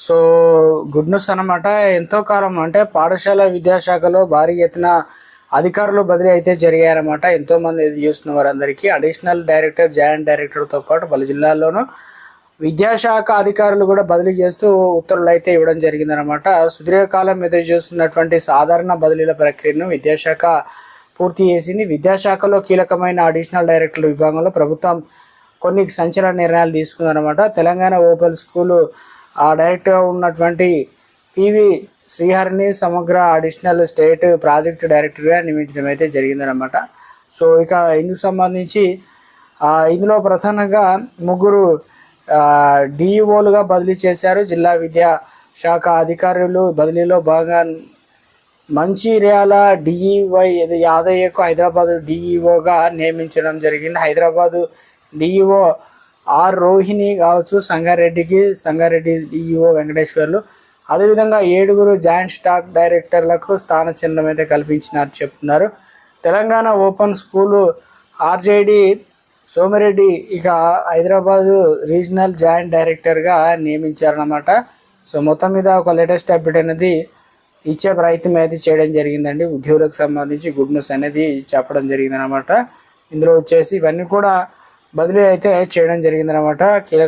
So good news అన్నమాట. ఎంతో కాలం అంటే పాఠశాల విద్యాశాఖలో భారీ ఎత్తున అధికారులు బదిలీ అయితే జరిగాయన్నమాట. ఎంతోమంది ఎదురు చూస్తున్న వారందరికీ అడిషనల్ డైరెక్టర్, జాయింట్ డైరెక్టర్తో పాటు పలు జిల్లాల్లోనూ విద్యాశాఖ అధికారులు కూడా బదిలీ చేస్తూ ఉత్తర్వులు అయితే ఇవ్వడం జరిగిందనమాట. సుదీర్ఘకాలం ఎదురు చూస్తున్నటువంటి సాధారణ బదిలీల ప్రక్రియను విద్యాశాఖ పూర్తి చేసింది. విద్యాశాఖలో కీలకమైన అడిషనల్ డైరెక్టర్ల విభాగంలో ప్రభుత్వం కొన్ని సంచలన నిర్ణయాలు తీసుకుందనమాట. తెలంగాణ ఓపెన్ స్కూలు డైరెక్టర్గా ఉన్నటువంటి పివి శ్రీహరిని సమగ్ర అడిషనల్ స్టేట్ ప్రాజెక్టు డైరెక్టర్గా నియమించడం అయితే జరిగిందనమాట. సో ఇక ఇందుకు సంబంధించి ఇందులో ప్రధానంగా ముగ్గురు డిఈఓలుగా బదిలీ చేశారు. జిల్లా విద్యా శాఖ అధికారులు బదిలీలో భాగంగా మంచిర్యాల డిఈవై యాదయ్యకు హైదరాబాదు డిఈఓగా నియమించడం జరిగింది. హైదరాబాదు డిఈఓ ఆర్ రోహిణి కావచ్చు, సంగారెడ్డి డిఈఓ వెంకటేశ్వర్లు, అదేవిధంగా 7 జాయింట్ స్టాక్ డైరెక్టర్లకు స్థాన చిహ్నం అయితే కల్పించినారు చెప్తున్నారు. Telangana open school RJD Somireddy ఇక హైదరాబాదు రీజనల్ జాయింట్ డైరెక్టర్గా నియమించారన్నమాట. సో మొత్తం మీద ఒక లేటెస్ట్ అప్డేట్ అనేది ఇచ్చే ప్రయత్నం అయితే చేయడం జరిగిందండి. ఉద్యోగులకు సంబంధించి గుడ్ న్యూస్ అనేది చెప్పడం జరిగిందనమాట. ఇందులో వచ్చేసి ఇవన్నీ కూడా బదిలీ అయితే చేయడం జరిగిందనమాట. కీలక